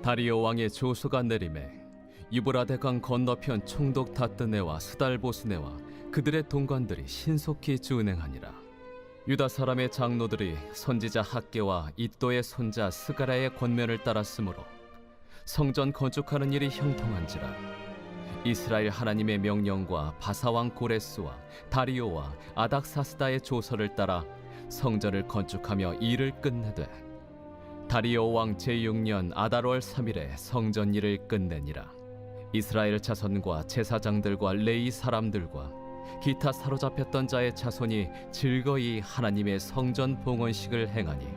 다리오 왕의 조서가 내림에 유브라데 강 건너편 총독 다뜨네와 스달보스네와 그들의 동관들이 신속히 준행하니라. 유다 사람의 장로들이 선지자 학개와 이도의 손자 스가랴의 권면을 따랐으므로 성전 건축하는 일이 형통한지라. 이스라엘 하나님의 명령과 바사왕 고레스와 다리오와 아닥사스다의 조서를 따라 성전을 건축하며 일을 끝내되 다리오 왕 제6년 아달월 3일에 성전 일을 끝내니라. 이스라엘 자손과 제사장들과 레위 사람들과 기타 사로잡혔던 자의 자손이 즐거이 하나님의 성전 봉헌식을 행하니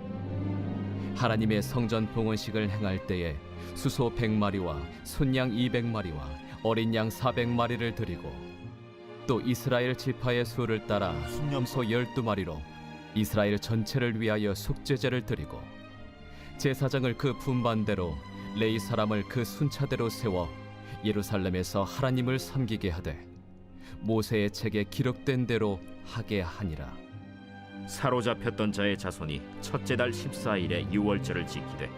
하나님의 성전 봉헌식을 행할 때에 수소 100마리와 순양 200마리와 어린 양 400마리를 드리고 또 이스라엘 지파의 수를 따라 순염소 12마리로 이스라엘 전체를 위하여 속죄제를 드리고 제사장을 그 분반대로 레위 사람을 그 순차대로 세워 예루살렘에서 하나님을 섬기게 하되 모세의 책에 기록된 대로 하게 하니라. 사로잡혔던 자의 자손이 첫째 달 14일에 유월절을 지키되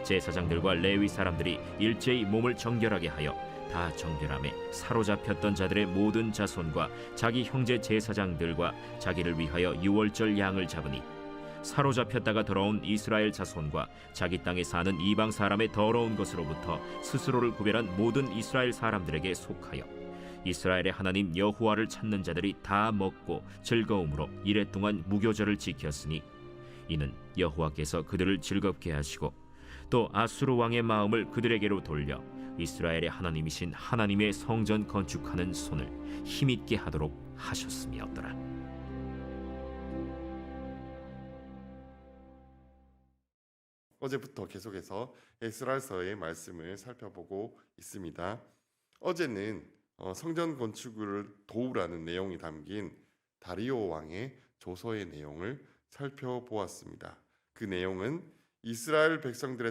제사장들과 레위 사람들이 일제히 몸을 정결하게 하여 다 정결함에 사로잡혔던 자들의 모든 자손과 자기 형제 제사장들과 자기를 위하여 유월절 양을 잡으니 사로잡혔다가 돌아온 이스라엘 자손과 자기 땅에 사는 이방 사람의 더러운 것으로부터 스스로를 구별한 모든 이스라엘 사람들에게 속하여 이스라엘의 하나님 여호와를 찾는 자들이 다 먹고 즐거움으로 이레 동안 무교절을 지켰으니 이는 여호와께서 그들을 즐겁게 하시고 또 아수르 왕의 마음을 그들에게로 돌려 이스라엘의 하나님이신 하나님의 성전 건축하는 손을 힘있게 하도록 하셨음이었더라. 어제부터 계속해서 에스라서의 말씀을 살펴보고 있습니다. 어제는 성전 건축을 도우라는 내용이 담긴 다리오 왕의 조서의 내용을 살펴보았습니다. 그 내용은 이스라엘 백성들의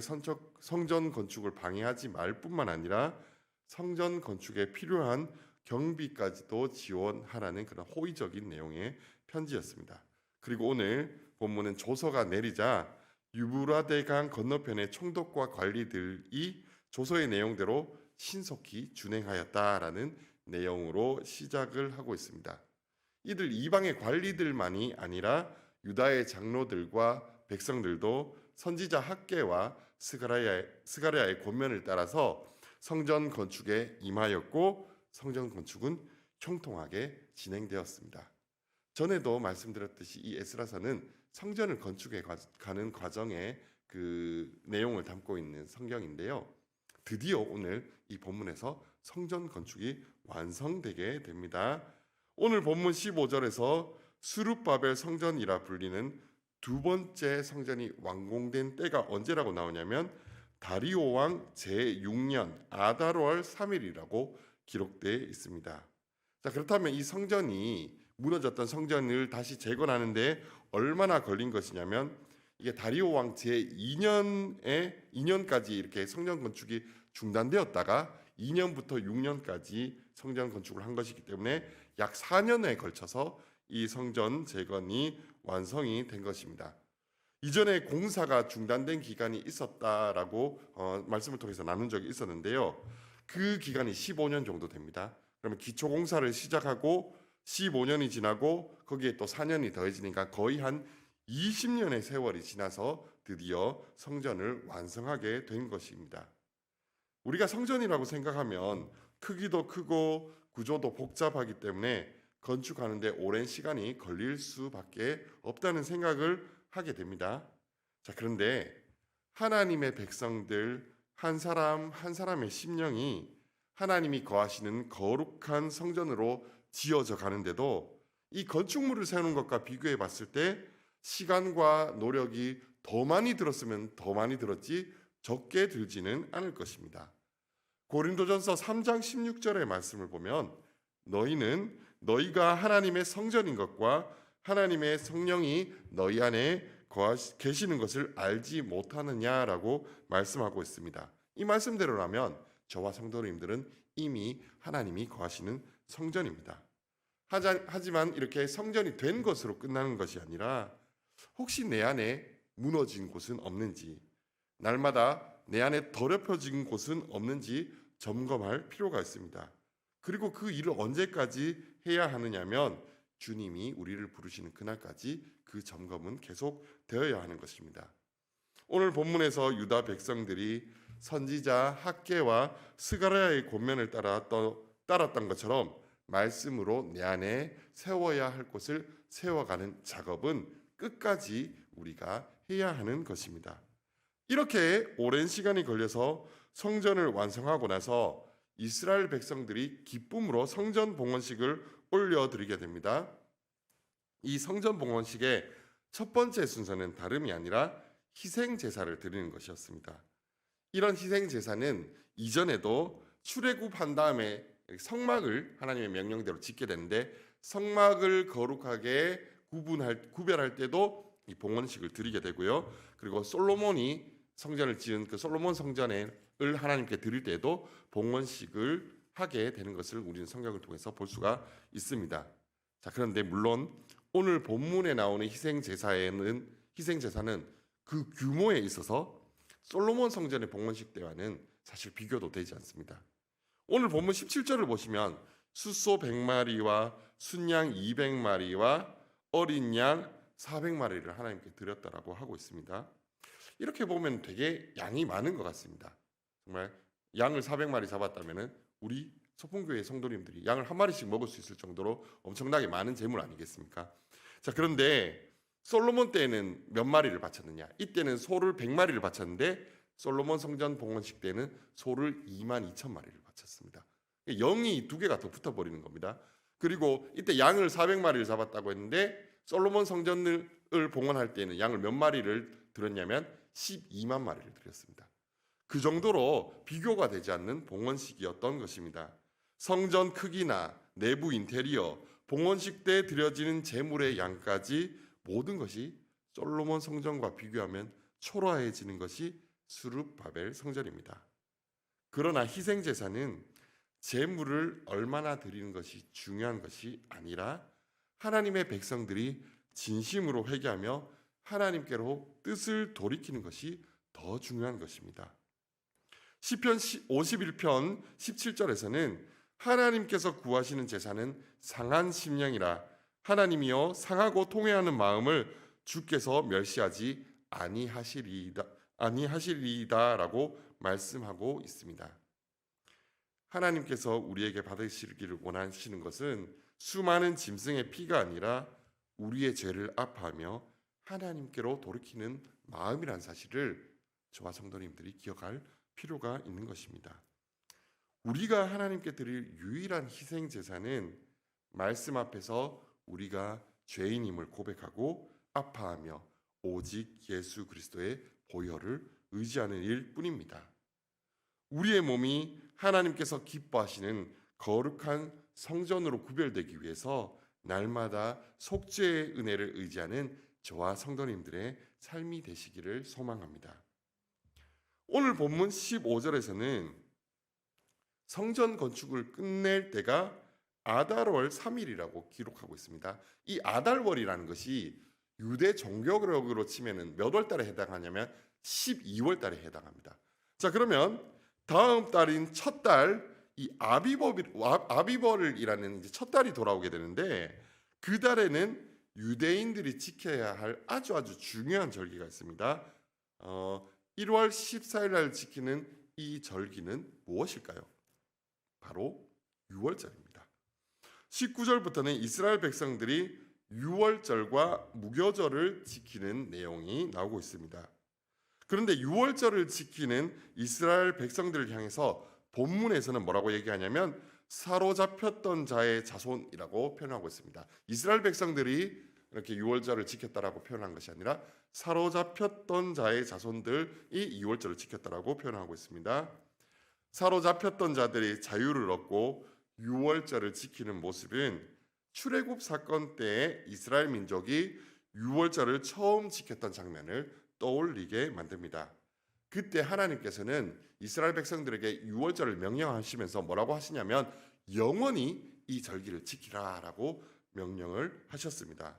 성전 건축을 방해하지 말 뿐만 아니라 성전 건축에 필요한 경비까지도 지원하라는 그런 호의적인 내용의 편지였습니다. 그리고 오늘 본문은 조서가 내리자 유브라데 강 건너편의 총독과 관리들이 조서의 내용대로 신속히 준행하였다라는 내용으로 시작을 하고 있습니다. 이들 이방의 관리들만이 아니라 유다의 장로들과 백성들도 선지자 학개와 스가랴의 권면을 따라서 성전 건축에 임하였고 성전 건축은 형통하게 진행되었습니다. 전에도 말씀드렸듯이 이 에스라서는 성전을 건축해 가는 과정의 그 내용을 담고 있는 성경인데요. 드디어 오늘 이 본문에서 성전 건축이 완성되게 됩니다. 오늘 본문 15절에서 스룹바벨 성전이라 불리는 두 번째 성전이 완공된 때가 언제라고 나오냐면 다리오 왕 제6년 아달월 3일이라고 기록되어 있습니다. 자, 그렇다면 이 성전이 무너졌던 성전을 다시 재건하는데 얼마나 걸린 것이냐면 이게 다리오 왕 제2년까지 이렇게 성전 건축이 중단되었다가 2년부터 6년까지 성전 건축을 한 것이기 때문에 약 4년에 걸쳐서 이 성전 재건이 완성이 된 것입니다. 이전에 공사가 중단된 기간이 있었다라고 말씀을 통해서 나눈 적이 있었는데요. 그 기간이 15년 정도 됩니다. 그러면 기초 공사를 시작하고 15년이 지나고 거기에 또 4년이 더해지니까 거의 한 20년의 세월이 지나서 드디어 성전을 완성하게 된 것입니다. 우리가 성전이라고 생각하면 크기도 크고 구조도 복잡하기 때문에 건축하는데 오랜 시간이 걸릴 수밖에 없다는 생각을 하게 됩니다. 자, 그런데 하나님의 백성들 한 사람 한 사람의 심령이 하나님이 거하시는 거룩한 성전으로 지어져 가는데도 이 건축물을 세우는 것과 비교해 봤을 때 시간과 노력이 더 많이 들었으면 더 많이 들었지 적게 들지는 않을 것입니다. 고린도전서 3장 16절의 말씀을 보면 너희는 너희가 하나님의 성전인 것과 하나님의 성령이 너희 안에 계시는 것을 알지 못하느냐라고 말씀하고 있습니다. 이 말씀대로라면 저와 성도님들은 이미 하나님이 거하시는 성전입니다. 하지만 이렇게 성전이 된 것으로 끝나는 것이 아니라 혹시 내 안에 무너진 곳은 없는지, 날마다 내 안에 더럽혀진 곳은 없는지 점검할 필요가 있습니다. 그리고 그 일을 언제까지 해야 하느냐면 주님이 우리를 부르시는 그날까지 그 점검은 계속 되어야 하는 것입니다. 오늘 본문에서 유다 백성들이 선지자 학개와 스가랴의 권면을 따랐던 것처럼 말씀으로 내 안에 세워야 할 곳을 세워가는 작업은 끝까지 우리가 해야 하는 것입니다. 이렇게 오랜 시간이 걸려서 성전을 완성하고 나서 이스라엘 백성들이 기쁨으로 성전 봉헌식을 올려드리게 됩니다. 이 성전 봉헌식의 첫 번째 순서는 다름이 아니라 희생 제사를 드리는 것이었습니다. 이런 희생 제사는 이전에도 출애굽한 다음에 성막을 하나님의 명령대로 짓게 되는데 하나님을 거룩하게 구별할 때도 이 봉헌식을 드리게 되고요. 그리고 솔로몬이 성전을 지은 그 솔로몬 성전을 하나님께 드릴 때도 봉헌식을 하게 되는 것을 우리는 성경을 통해서 볼 수가 있습니다. 자, 그런데 물론 오늘 본문에 나오는 희생 제사는 그 규모에 있어서 솔로몬 성전의 봉헌식 때와는 사실 비교도 되지 않습니다. 오늘 본문 17절을 보시면 숫소 100마리와 순양 200마리와 어린 양 400마리를 하나님께 드렸다라고 하고 있습니다. 이렇게 보면 되게 양이 많은 것 같습니다. 정말 양을 400마리 잡았다면 우리 소풍교회 성도님들이 양을 한 마리씩 먹을 수 있을 정도로 엄청나게 많은 재물 아니겠습니까? 자, 그런데 솔로몬 때에는 몇 마리를 바쳤느냐? 이때는 소를 100마리를 바쳤는데 솔로몬 성전 봉헌식 때는 소를 22,000마리를 바쳤습니다. 0이 두 개가 더 붙어버리는 겁니다. 그리고 이때 양을 400마리를 잡았다고 했는데 솔로몬 성전을 봉헌할 때는 양을 몇 마리를 드렸냐면 12만 마리를 드렸습니다. 그 정도로 비교가 되지 않는 봉헌식이었던 것입니다. 성전 크기나 내부 인테리어, 봉헌식 때 드려지는 제물의 양까지 모든 것이 솔로몬 성전과 비교하면 초라해지는 것이 스룹바벨 성전입니다. 그러나 희생 제사는 제물을 얼마나 드리는 것이 중요한 것이 아니라 하나님의 백성들이 진심으로 회개하며 하나님께로 뜻을 돌이키는 것이 더 중요한 것입니다. 시편 51편 17절에서는 하나님께서 구하시는 제사는 상한 심령이라 하나님이여 상하고 통회하는 마음을 주께서 멸시하지 아니하시리이다라고 말씀하고 있습니다. 하나님께서 우리에게 받으시기를 원하시는 것은 수많은 짐승의 피가 아니라 우리의 죄를 아파하며 하나님께로 돌이키는 마음이란 사실을 저와 성도님들이 기억할 필요가 있는 것입니다. 우리가 하나님께 드릴 유일한 희생 제사는 말씀 앞에서 우리가 죄인임을 고백하고 아파하며 오직 예수 그리스도의 보혈을 의지하는 일뿐입니다. 우리의 몸이 하나님께서 기뻐하시는 거룩한 성전으로 구별되기 위해서 날마다 속죄의 은혜를 의지하는 저와 성도님들의 삶이 되시기를 소망합니다. 오늘 본문 15절에서는 성전 건축을 끝낼 때가 아달월 3일이라고 기록하고 있습니다. 이 아달월이라는 것이 유대 종교력으로 치면은 몇 월 달에 해당하냐면 12월 달에 해당합니다. 자, 그러면 다음 달인 첫 달 이 아비벌이라는 첫 달이 돌아오게 되는데 그 달에는 유대인들이 지켜야 할 아주 중요한 절기가 있습니다. 1월 14일 날 지키는 이 절기는 무엇일까요? 바로 유월절입니다. 19절부터는 이스라엘 백성들이 유월절과 무교절을 지키는 내용이 나오고 있습니다. 그런데 유월절을 지키는 이스라엘 백성들을 향해서 본문에서는 뭐라고 얘기하냐면 사로잡혔던 자의 자손이라고 표현하고 있습니다. 이스라엘 백성들이 이렇게 유월절을 지켰다라고 표현한 것이 아니라 사로잡혔던 자의 자손들이 유월절을 지켰다라고 표현하고 있습니다. 사로잡혔던 자들이 자유를 얻고 유월절을 지키는 모습은 출애굽 사건 때 이스라엘 민족이 유월절을 처음 지켰던 장면을 떠올리게 만듭니다. 그때 하나님께서는 이스라엘 백성들에게 유월절을 명령하시면서 뭐라고 하시냐면 영원히 이 절기를 지키라라고 명령을 하셨습니다.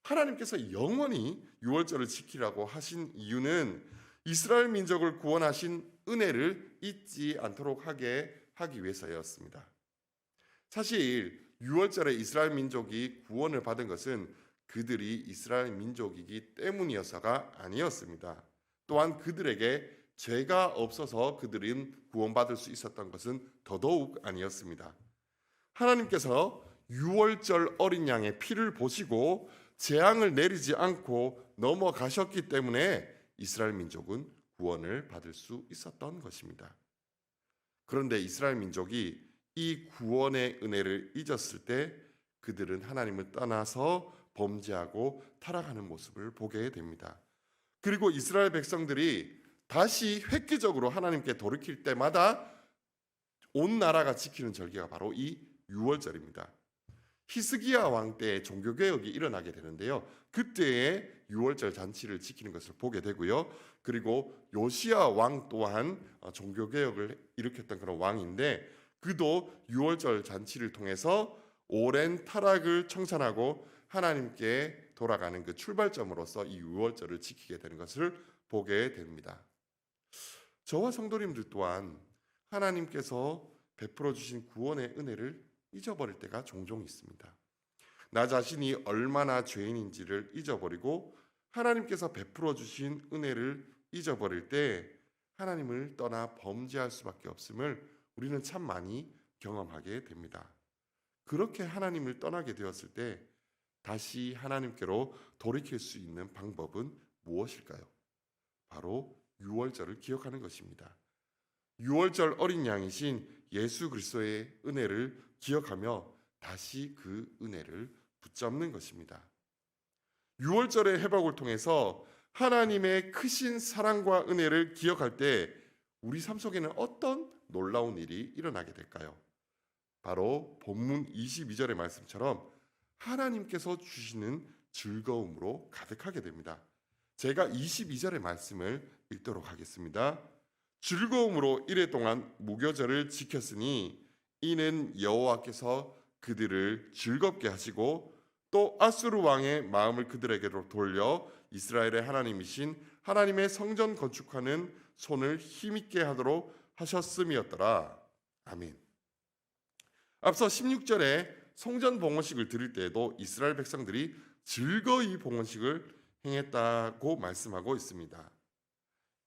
하나님께서 영원히 유월절을 지키라고 하신 이유는 이스라엘 민족을 구원하신 은혜를 잊지 않도록 하기 위해서였습니다. 사실 유월절에 이스라엘 민족이 구원을 받은 것은 그들이 이스라엘 민족이기 때문이어서가 아니었습니다. 또한 그들에게 죄가 없어서 그들은 구원받을 수 있었던 것은 더더욱 아니었습니다. 하나님께서 유월절 어린 양의 피를 보시고 재앙을 내리지 않고 넘어가셨기 때문에 이스라엘 민족은 구원을 받을 수 있었던 것입니다. 그런데 이스라엘 민족이 이 구원의 은혜를 잊었을 때 그들은 하나님을 떠나서 범죄하고 타락하는 모습을 보게 됩니다. 그리고 이스라엘 백성들이 다시 획기적으로 하나님께 돌이킬 때마다 온 나라가 지키는 절기가 바로 이 유월절입니다. 히스기야 왕 때 종교개혁이 일어나게 되는데요. 그때에 유월절 잔치를 지키는 것을 보게 되고요. 그리고 요시야 왕 또한 종교개혁을 일으켰던 그런 왕인데 그도 유월절 잔치를 통해서 오랜 타락을 청산하고 하나님께 돌아가는 그 출발점으로서 이 유월절을 지키게 되는 것을 보게 됩니다. 저와 성도님들 또한 하나님께서 베풀어 주신 구원의 은혜를 잊어버릴 때가 종종 있습니다. 나 자신이 얼마나 죄인인지를 잊어버리고 하나님께서 베풀어 주신 은혜를 잊어버릴 때 하나님을 떠나 범죄할 수밖에 없음을 우리는 참 많이 경험하게 됩니다. 그렇게 하나님을 떠나게 되었을 때 다시 하나님께로 돌이킬 수 있는 방법은 무엇일까요? 바로 유월절을 기억하는 것입니다. 유월절 어린 양이신 예수 그리스도의 은혜를 기억하며 다시 그 은혜를 붙잡는 것입니다. 유월절의 회복을 통해서 하나님의 크신 사랑과 은혜를 기억할 때 우리 삶 속에는 어떤 놀라운 일이 일어나게 될까요? 바로 본문 22절의 말씀처럼 하나님께서 주시는 즐거움으로 가득하게 됩니다. 제가 22절의 말씀을 읽도록 하겠습니다. 즐거움으로 이레 동안 무교절을 지켰으니 이는 여호와께서 그들을 즐겁게 하시고 또 아수르 왕의 마음을 그들에게로 돌려 이스라엘의 하나님이신 하나님의 성전 건축하는 손을 힘있게 하도록 하셨음이었더라. 아멘. 앞서 16절에 성전 봉헌식을 드릴 때에도 이스라엘 백성들이 즐거이 봉헌식을 행했다고 말씀하고 있습니다.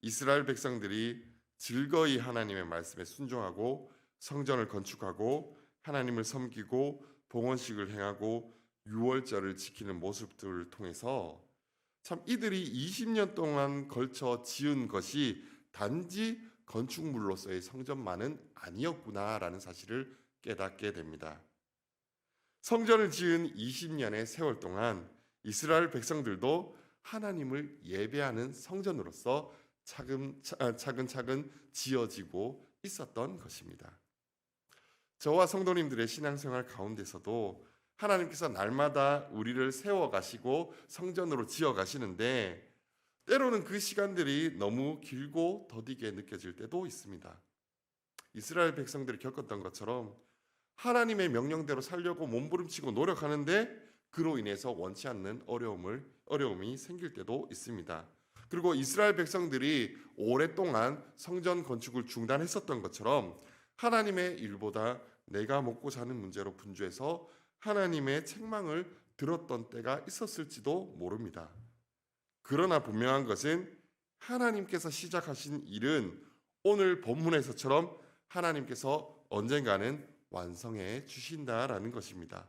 이스라엘 백성들이 즐거이 하나님의 말씀에 순종하고 성전을 건축하고 하나님을 섬기고 봉헌식을 행하고 유월절을 지키는 모습들을 통해서 참 이들이 20년 동안 걸쳐 지은 것이 단지 건축물로서의 성전만은 아니었구나라는 사실을 깨닫게 됩니다. 성전을 지은 20년의 세월 동안 이스라엘 백성들도 하나님을 예배하는 성전으로서 차근차근 지어지고 있었던 것입니다. 저와 성도님들의 신앙생활 가운데서도 하나님께서 날마다 우리를 세워가시고 성전으로 지어가시는데 때로는 그 시간들이 너무 길고 더디게 느껴질 때도 있습니다. 이스라엘 백성들이 겪었던 것처럼 하나님의 명령대로 살려고 몸부림치고 노력하는데 그로 인해서 원치 않는 어려움이 생길 때도 있습니다. 그리고 이스라엘 백성들이 오랫동안 성전 건축을 중단했었던 것처럼 하나님의 일보다 내가 먹고 사는 문제로 분주해서 하나님의 책망을 들었던 때가 있었을지도 모릅니다. 그러나 분명한 것은 하나님께서 시작하신 일은 오늘 본문에서처럼 하나님께서 언젠가는 완성해 주신다라는 것입니다.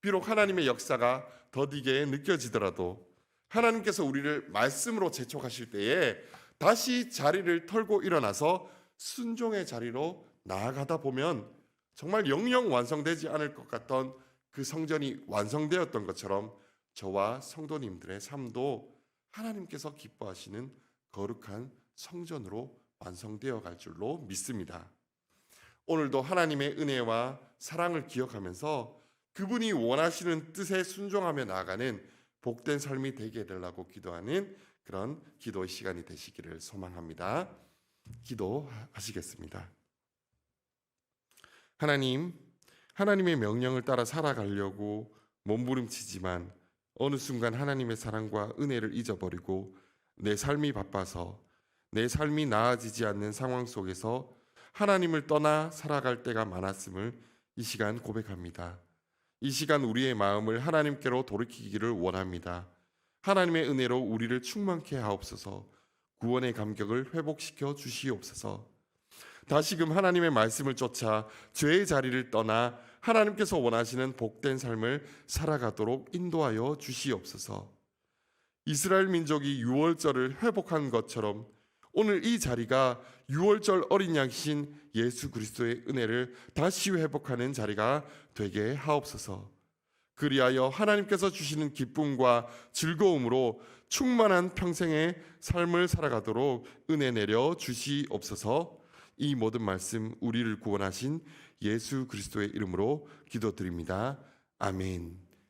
비록 하나님의 역사가 더디게 느껴지더라도 하나님께서 우리를 말씀으로 재촉하실 때에 다시 자리를 털고 일어나서 순종의 자리로 나아가다 보면 정말 영영 완성되지 않을 것 같던 그 성전이 완성되었던 것처럼 저와 성도님들의 삶도 하나님께서 기뻐하시는 거룩한 성전으로 완성되어 갈 줄로 믿습니다. 오늘도 하나님의 은혜와 사랑을 기억하면서 그분이 원하시는 뜻에 순종하며 나아가는 복된 삶이 되게 해달라고 기도하는 그런 기도의 시간이 되시기를 소망합니다. 기도하시겠습니다. 하나님의 명령을 따라 살아가려고 몸부림치지만 어느 순간 하나님의 사랑과 은혜를 잊어버리고 내 삶이 바빠서 내 삶이 나아지지 않는 상황 속에서 하나님을 떠나 살아갈 때가 많았음을 이 시간 고백합니다. 이 시간 우리의 마음을 하나님께로 돌이키기를 원합니다. 하나님의 은혜로 우리를 충만케 하옵소서. 구원의 감격을 회복시켜 주시옵소서. 다시금 하나님의 말씀을 쫓아 죄의 자리를 떠나 하나님께서 원하시는 복된 삶을 살아가도록 인도하여 주시옵소서. 이스라엘 민족이 유월절을 회복한 것처럼 오늘 이 자리가 유월절 어린 양이신 예수 그리스도의 은혜를 다시 회복하는 자리가 되게 하옵소서. 그리하여 하나님께서 주시는 기쁨과 즐거움으로 충만한 평생의 삶을 살아가도록 은혜 내려 주시옵소서. 이 모든 말씀 우리를 구원하신 예수 그리스도의 이름으로 기도드립니다. 아멘.